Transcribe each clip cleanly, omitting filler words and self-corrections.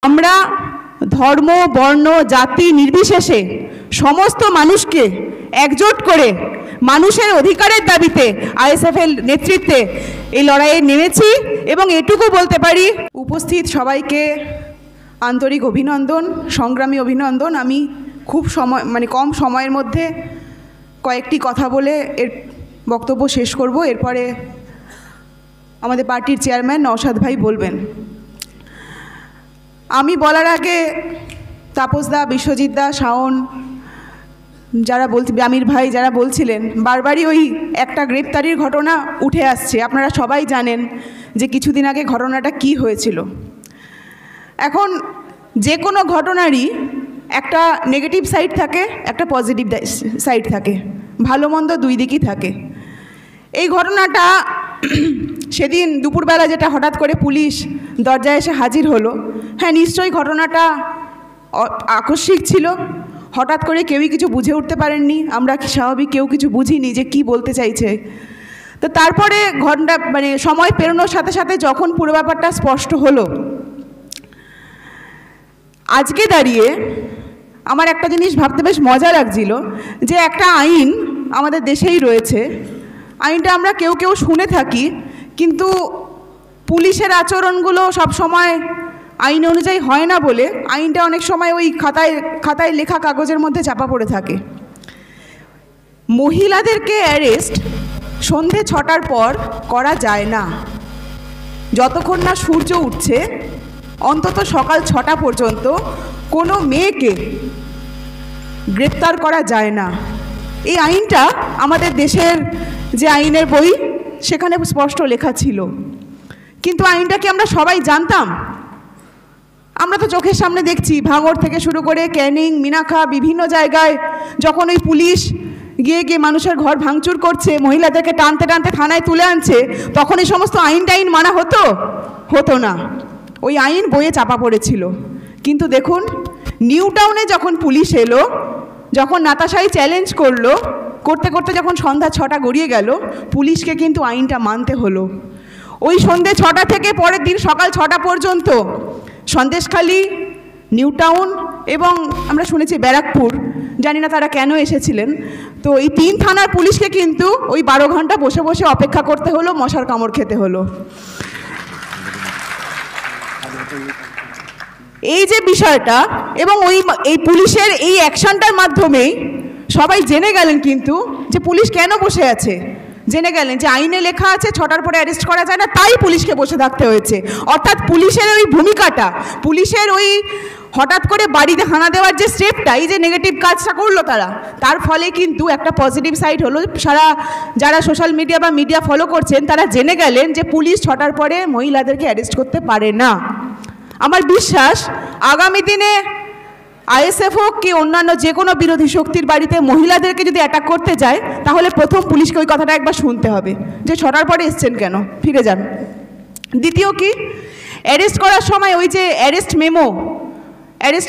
আমরা ধর্ম, বর্ণ, জাতি নির্বিশেষে সমস্ত মানুষকে একজোট করে মানুষের অধিকারের দাবিতে আইএসএফের নেতৃত্বে এই লড়াইয়ে নেমেছি। এবং এটুকু বলতে পারি, উপস্থিত সবাইকে আন্তরিক অভিনন্দন, সংগ্রামী অভিনন্দন। আমি খুব কম সময়ের মধ্যে কয়েকটি কথা বলে এর বক্তব্য শেষ করব। এরপরে আমাদের পার্টির চেয়ারম্যান নওশাদ ভাই বলবেন। আমি বলার আগে তাপসদা, বিশ্বজিৎদা, শাওন, যারা আমির ভাই যারা বলছিলেন, বারবারই ওই একটা গ্রেপ্তারির ঘটনা উঠে আসছে। আপনারা সবাই জানেন যে কিছুদিন আগে ঘটনাটা কি হয়েছিল। এখন যে কোনো ঘটনারই একটা নেগেটিভ সাইড থাকে, একটা পজিটিভ সাইড থাকে, ভালো মন্দ দুই দিকই থাকে। এই ঘটনাটা সেদিন দুপুরবেলা যেটা হঠাৎ করে পুলিশ দরজায় এসে হাজির হলো, হ্যাঁ নিশ্চয়ই ঘটনাটা আকস্মিক ছিল। হঠাৎ করে কেউই কিছু বুঝে উঠতে পারেননি, আমরা স্বাভাবিক কেউ কিছু বুঝিনি যে কি বলতে চাইছে। তো তারপরে সময় পেরোনোর সাথে সাথে যখন পুরো ব্যাপারটা স্পষ্ট হলো, আজকে দাঁড়িয়ে আমার একটা জিনিস ভাবতে বেশ মজা লাগছিল যে একটা আইন আমাদের দেশেই রয়েছে, আইনটা আমরা কেউ কেউ শুনে থাকি, কিন্তু পুলিশের আচরণগুলো সব সময় আইন অনুযায়ী হয় না বলে আইনটা অনেক সময় ওই খাতায় লেখা কাগজের মধ্যে চাপা পড়ে থাকে। মহিলাদেরকে অ্যারেস্ট সন্ধে 6টার পর করা যায় না, যতক্ষণ না সূর্য উঠছে, অন্তত সকাল 6টা পর্যন্ত কোনো মেয়েকে গ্রেপ্তার করা যায় না। এই আইনটা আমাদের দেশের যে আইনের বই সেখানে স্পষ্ট লেখা ছিল, কিন্তু আইনটা কি আমরা সবাই জানতাম? আমরা তো চোখের সামনে দেখছি, ভাঙড় থেকে শুরু করে ক্যানিং, মিনাখা, বিভিন্ন জায়গায় যখন ওই পুলিশ গিয়ে মানুষের ঘর ভাঙচুর করছে, মহিলাদেরকে টানতে টানতে থানায় তুলে আনছে, তখন এই সমস্ত আইন মানা হতো না। ওই আইন বইয়ে চাপা পড়েছিল। কিন্তু দেখুন, নিউ টাউনে যখন পুলিশ এলো, যখন নাতাশাই চ্যালেঞ্জ করতে করতে যখন সন্ধ্যা 6টা গড়িয়ে গেল, পুলিশকে কিন্তু আইনটা মানতে হলো। ওই সন্ধ্যে 6টা থেকে পরের দিন সকাল 6টা পর্যন্ত সন্দেশখালী, নিউ টাউন এবং আমরা শুনেছি ব্যারাকপুর, জানি না তারা কেন এসেছিলেন, তো এই 3 থানার পুলিশকে কিন্তু ওই 12 ঘন্টা বসে বসে অপেক্ষা করতে হলো, মশার কামড় খেতে হলো। এই যে বিষয়টা, এবং এই পুলিশের এই অ্যাকশনটার মাধ্যমেই সবাই জেনে গেলেন কিন্তু যে পুলিশ কেন বসে আছে, জেনে গেলেন যে আইনে লেখা আছে 6টার পরে অ্যারেস্ট করা যায় না, তাই পুলিশকে বসে থাকতে হয়েছে। অর্থাৎ পুলিশের ওই ভূমিকাটা, পুলিশের ওই হঠাৎ করে বাড়িতে হানা দেওয়ার যে স্টেপটা, এই যে নেগেটিভ কাজটা করলো তার ফলে কিন্তু একটা পজিটিভ সাইড হলো। যারা সোশ্যাল মিডিয়া বা মিডিয়া ফলো করছেন তারা জেনে গেলেন যে পুলিশ 6টার পরে মহিলাদেরকে অ্যারেস্ট করতে পারে না। আমার বিশ্বাস আগামী দিনে আইএসএফ হোক কি অন্যান্য যে কোনো বিরোধী শক্তির বাড়িতে মহিলাদেরকে যদি অ্যাটাক করতে যায়, তাহলে প্রথম পুলিশকে ওই কথাটা একবার শুনতে হবে যে 6টার পরে এসছেন কেন, ফিরে যান। দ্বিতীয় কি, অ্যারেস্ট করার সময় ওই যে অ্যারেস্ট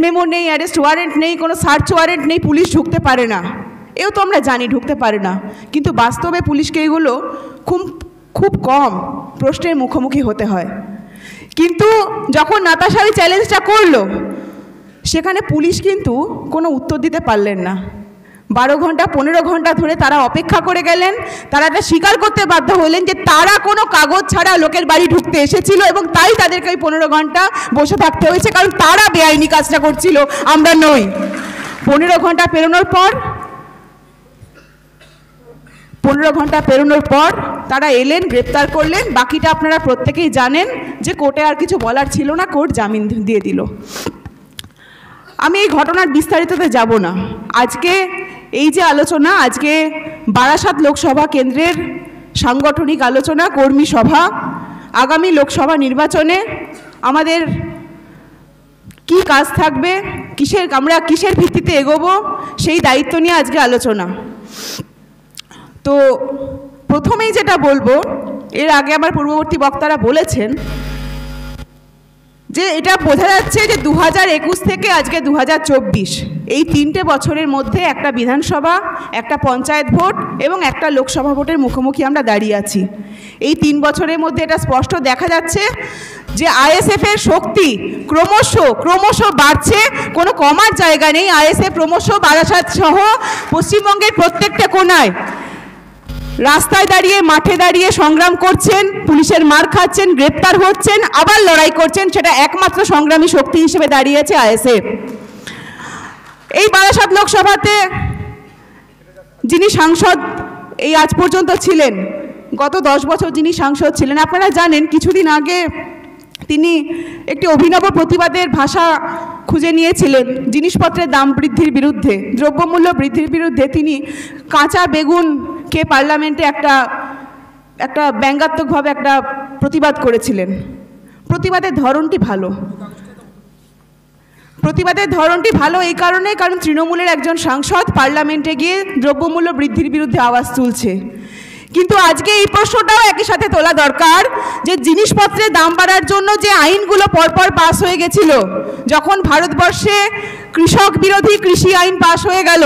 মেমো নেই, অ্যারেস্ট ওয়ারেন্ট নেই, কোনো সার্চ ওয়ারেন্ট নেই, পুলিশ ঢুকতে পারে না, এও তো আমরা জানি ঢুকতে পারে না। কিন্তু বাস্তবে পুলিশকে এগুলো খুব কম প্রশ্নের মুখোমুখি হতে হয়। কিন্তু যখন নাতাশা ওই চ্যালেঞ্জটা করলো, সেখানে পুলিশ কিন্তু কোনো উত্তর দিতে পারলেন না। 12 ঘন্টা 15 ঘন্টা ধরে তারা অপেক্ষা করে গেলেন। তারা এটা স্বীকার করতে বাধ্য হলেন যে তারা কোনো কাগজ ছাড়া লোকের বাড়ি ঢুকতে এসেছিল, এবং তাই তাদেরকে ওই 15 ঘন্টা বসে থাকতে হয়েছে, কারণ তারা বেআইনি কাজটা করছিল, আমরা নই। 15 ঘন্টা পেরোনোর পর তারা এলেন, গ্রেপ্তার করলেন। বাকিটা আপনারা প্রত্যেকেই জানেন যে কোর্টে আর কিছু বলার ছিল না, কোর্ট জামিন দিয়ে দিল। আমি এই ঘটনার বিস্তারিততে যাব না। আজকে এই যে আলোচনা, আজকে বারাসাত লোকসভা কেন্দ্রের সাংগঠনিক আলোচনা, কর্মী সভা, আগামী লোকসভা নির্বাচনে আমাদের কি কাজ থাকবে, আমরা কিসের ভিত্তিতে এগোবো, সেই দায়িত্ব নিয়ে আজকে আলোচনা। তো প্রথমেই যেটা বলবো, এর আগে আমার পূর্ববর্তী বক্তারা বলেছেন, যে এটা বোঝা যাচ্ছে যে 2021 থেকে আজকে 2024 এই 3টে বছরের মধ্যে একটা বিধানসভা, একটা পঞ্চায়েত ভোট এবং একটা লোকসভা ভোটের মুখোমুখি আমরা দাঁড়িয়ে আছি। এই 3 বছরের মধ্যে এটা স্পষ্ট দেখা যাচ্ছে যে আইএসএফের শক্তি ক্রমশ বাড়ছে, কোনো কমার জায়গা নেই। আইএসএফ ক্রমশ বারাসাত সহ পশ্চিমবঙ্গের প্রত্যেকটা কোনায় রাস্তায় দাঁড়িয়ে, মাঠে দাঁড়িয়ে সংগ্রাম করছেন, পুলিশের মার খাচ্ছেন, গ্রেপ্তার হচ্ছেন, আবার লড়াই করছেন। সেটা একমাত্র সংগ্রামী শক্তি হিসেবে দাঁড়িয়েছে আইএসএফ। এই বারাসাত লোকসভাতে যিনি সাংসদ এই আজ পর্যন্ত ছিলেন, গত 10 বছর যিনি সাংসদ ছিলেন, আপনারা জানেন কিছুদিন আগে তিনি একটি অভিনব প্রতিবাদের ভাষা খুঁজে নিয়েছিলেন জিনিসপত্রের দাম বৃদ্ধির বিরুদ্ধে, দ্রব্যমূল্য বৃদ্ধির বিরুদ্ধে। তিনি কাঁচা বেগুনকে পার্লামেন্টে একটা ব্যঙ্গাত্মকভাবে একটা প্রতিবাদ করেছিলেন। প্রতিবাদের ধরনটি ভালো এই কারণে, কারণ তৃণমূলের একজন সাংসদ পার্লামেন্টে গিয়ে দ্রব্যমূল্য বৃদ্ধির বিরুদ্ধে আওয়াজ তুলছে। কিন্তু আজকে এই প্রশ্নটাও একই সাথে তোলা দরকার যে জিনিসপত্রের দাম বাড়ার জন্য যে আইনগুলো পরপর পাস হয়ে গেছিল, যখন ভারতবর্ষে কৃষক বিরোধী কৃষি আইন পাস হয়ে গেল,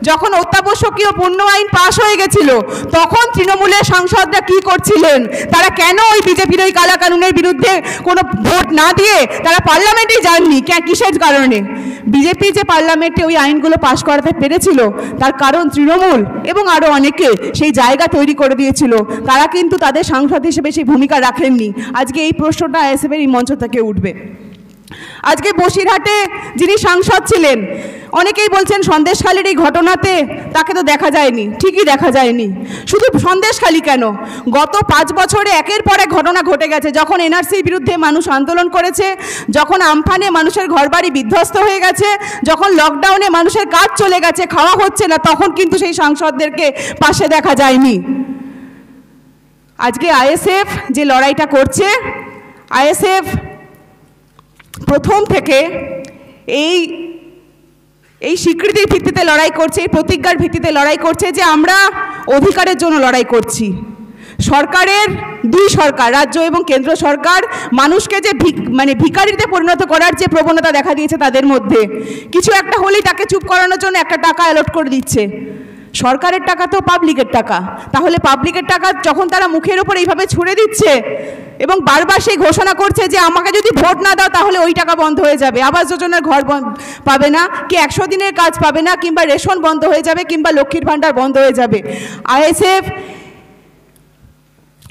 যখন অত্যাবশ্যকীয় পণ্য আইন পাস হয়ে গেছিল, তখন তৃণমূলের সাংসদরা কি করছিলেন? তারা কেন ওই বিজেপির ওই কালা কানুনের বিরুদ্ধে কোনো ভোট না দিয়ে তারা পার্লামেন্টে যাননি? কিসের কারণে? বিজেপি যে পার্লামেন্টে ওই আইনগুলো পাস করাতে পেরেছিল তার কারণ তৃণমূল এবং আরও অনেকে সেই জায়গা তৈরি করে দিয়েছিল। তারা কিন্তু তাদের সাংসদ হিসেবে সেই ভূমিকা রাখেননি। আজকে এই প্রশ্নটা আইএসএফের এই মঞ্চ থেকে উঠবে। আজকে বসিরহাটে যিনি সাংসদ ছিলেন, অনেকেই বলছেন সন্দেশখালির এই ঘটনাতে তাকে তো দেখা যায়নি। ঠিকই দেখা যায়নি। শুধু সন্দেশখালি কেন, গত 5 বছরে একের পর এক ঘটনা ঘটে গেছে। যখন এনআরসির বিরুদ্ধে মানুষ আন্দোলন করেছে, যখন আমফানে মানুষের ঘরবাড়ি বিধ্বস্ত হয়ে গেছে, যখন লকডাউনে মানুষের কাজ চলে গেছে, খাওয়া হচ্ছে না, তখন কিন্তু সেই সাংসদদেরকে পাশে দেখা যায়নি। আজকে আইএসএফ যে লড়াইটা করছে, আইএসএফ প্রথম থেকে এই স্বীকৃতির ভিত্তিতে লড়াই করছে, এই প্রতিজ্ঞার ভিত্তিতে লড়াই করছে যে আমরা অধিকারের জন্য লড়াই করছি। সরকারের, দুই সরকার, রাজ্য এবং কেন্দ্র সরকার, মানুষকে যে ভিখারিতে পরিণত করার যে প্রবণতা দেখা দিয়েছে, তাদের মধ্যে কিছু একটা হলেই তাকে চুপ করানোর জন্য একটা টাকা অ্যালট করে দিচ্ছে। সরকারের টাকা তো পাবলিকের টাকা, তাহলে পাবলিকের টাকা যখন তারা মুখের উপর এইভাবে ছুড়ে দিচ্ছে এবং বারবার সেই ঘোষণা করছে যে আমাকে যদি ভোট না দাও তাহলে ওই টাকা বন্ধ হয়ে যাবে, আবাস যোজনার ঘর পাবে না, কি 100 দিনের কাজ পাবে না, কিংবা রেশন বন্ধ হয়ে যাবে, কিংবা লক্ষ্মীর ভাণ্ডার বন্ধ হয়ে যাবে। আইএসএফ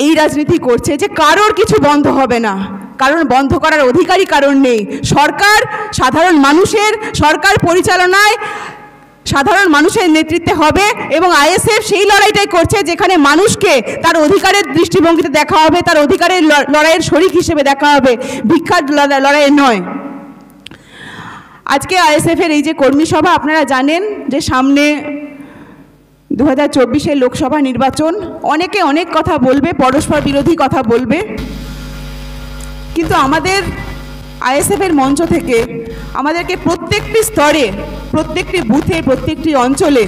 এই রাজনীতি করছে যে কারোর কিছু বন্ধ হবে না, কারণ বন্ধ করার অধিকারই কারণ নেই। সরকার সাধারণ মানুষের, সরকার পরিচালনায় সাধারণ মানুষের নেতৃত্বে হবে এবং আইএসএফ সেই লড়াইটাই করছে যেখানে মানুষকে তার অধিকারের দৃষ্টিভঙ্গিতে দেখা হবে, তার অধিকারের লড়াইয়ের শরিক হিসেবে দেখা হবে, ভিক্ষার লড়াইয়ের নয়। আজকে আইএসএফের এই যে কর্মী সভা, আপনারা জানেন যে সামনে 2024-এর লোকসভা নির্বাচন, অনেকে অনেক কথা বলবে, পরস্পর বিরোধী কথা বলবে, কিন্তু আমাদের আইএসএফের মঞ্চ থেকে আমাদেরকে প্রত্যেকটি স্তরে, প্রত্যেকটি বুথে, প্রত্যেকটি অঞ্চলে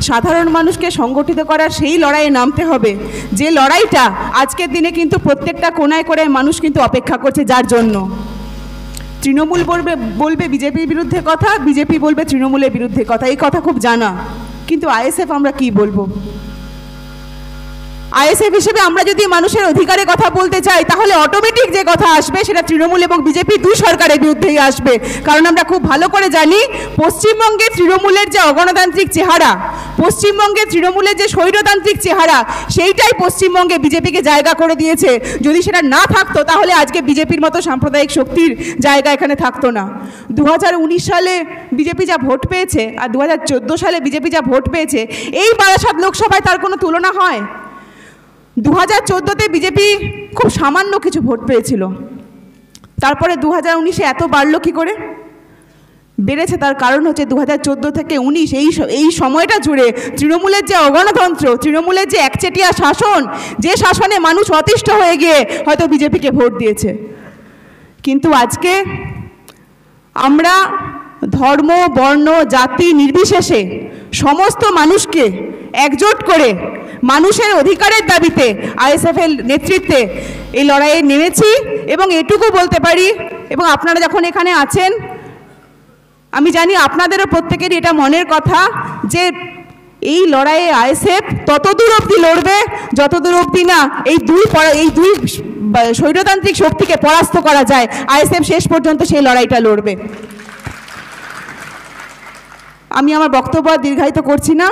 সাধারণ মানুষকে সংগঠিত করার সেই লড়াইয়ে নামতে হবে, যে লড়াইটা আজকের দিনে কিন্তু প্রত্যেকটা কোনায় কোনায় মানুষ কিন্তু অপেক্ষা করছে, যার জন্য তৃণমূল বলবে বিজেপির বিরুদ্ধে কথা, বিজেপি বলবে তৃণমূলের বিরুদ্ধে কথা, এই কথা খুব জানা। কিন্তু আইএসএফ আমরা কি বলবো? আইএসএফ হিসেবে আমরা যদি মানুষের অধিকারে কথা বলতে চাই, তাহলে অটোমেটিক যে কথা আসবে সেটা তৃণমূল এবং বিজেপি দুই সরকারের বিরুদ্ধেই আসবে। কারণ আমরা খুব ভালো করে জানি পশ্চিমবঙ্গে তৃণমূলের যে অগণতান্ত্রিক চেহারা, পশ্চিমবঙ্গে তৃণমূলের যে স্বৈরতান্ত্রিক চেহারা, সেইটাই পশ্চিমবঙ্গে বিজেপিকে জায়গা করে দিয়েছে। যদি সেটা না থাকতো তাহলে আজকে বিজেপির মতো সাম্প্রদায়িক শক্তির জায়গা এখানে থাকতো না। 2019 সালে বিজেপি যা ভোট পেয়েছে আর 2014 সালে বিজেপি যা ভোট পেয়েছে, এই বারাসাত লোকসভায় তার কোনো তুলনা হয়? 2014-তে বিজেপি খুব সামান্য কিছু ভোট পেয়েছিল, তারপরে 2019-এ এত বাড়লো কী করে? বেড়েছে, তার কারণ হচ্ছে 2014 থেকে 19 এই সময়টা জুড়ে তৃণমূলের যে অগণতন্ত্র, তৃণমূলের যে একচেটিয়া শাসন, যে শাসনে মানুষ অতিষ্ঠ হয়ে গিয়ে হয়তো বিজেপিকে ভোট দিয়েছে। কিন্তু আজকে আমরা ধর্ম, বর্ণ, জাতি নির্বিশেষে সমস্ত মানুষকে একজোট করে মানুষের অধিকারের দাবিতে আইএসএফের নেতৃত্বে এই লড়াইয়ে নেমেছি। এবং এটুকু বলতে পারি, এবং আপনারা যখন এখানে আছেন আমি জানি আপনাদেরও প্রত্যেকেরই এটা মনের কথা, যে এই লড়াইয়ে আইএসএফ ততদূর অবধি লড়বে যতদূর অবধি না এই দুই স্বৈরতান্ত্রিক শক্তিকে পরাস্ত করা যায়। আইএসএফ শেষ পর্যন্ত সেই লড়াইটা লড়বে। আমি আমার বক্তব্য আর দীর্ঘায়িত করছি না,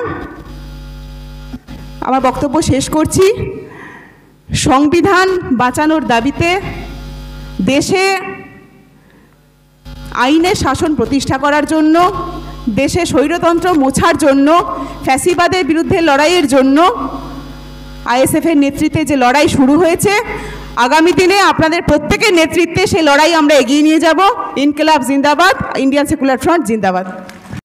আমার বক্তব্য শেষ করছি। সংবিধান বাঁচানোর দাবিতে, দেশে আইনের শাসন প্রতিষ্ঠা করার জন্য, দেশে স্বৈরতন্ত্র মোছার জন্য, ফ্যাসিবাদের বিরুদ্ধে লড়াইয়ের জন্য আইএসএফের নেতৃত্বে যে লড়াই শুরু হয়েছে, আগামী দিনে আপনাদের প্রত্যেকের নেতৃত্বে সেই লড়াই আমরা এগিয়ে নিয়ে যাব। ইনকিলাব জিন্দাবাদ, ইন্ডিয়ান সেকুলার ফ্রন্ট জিন্দাবাদ।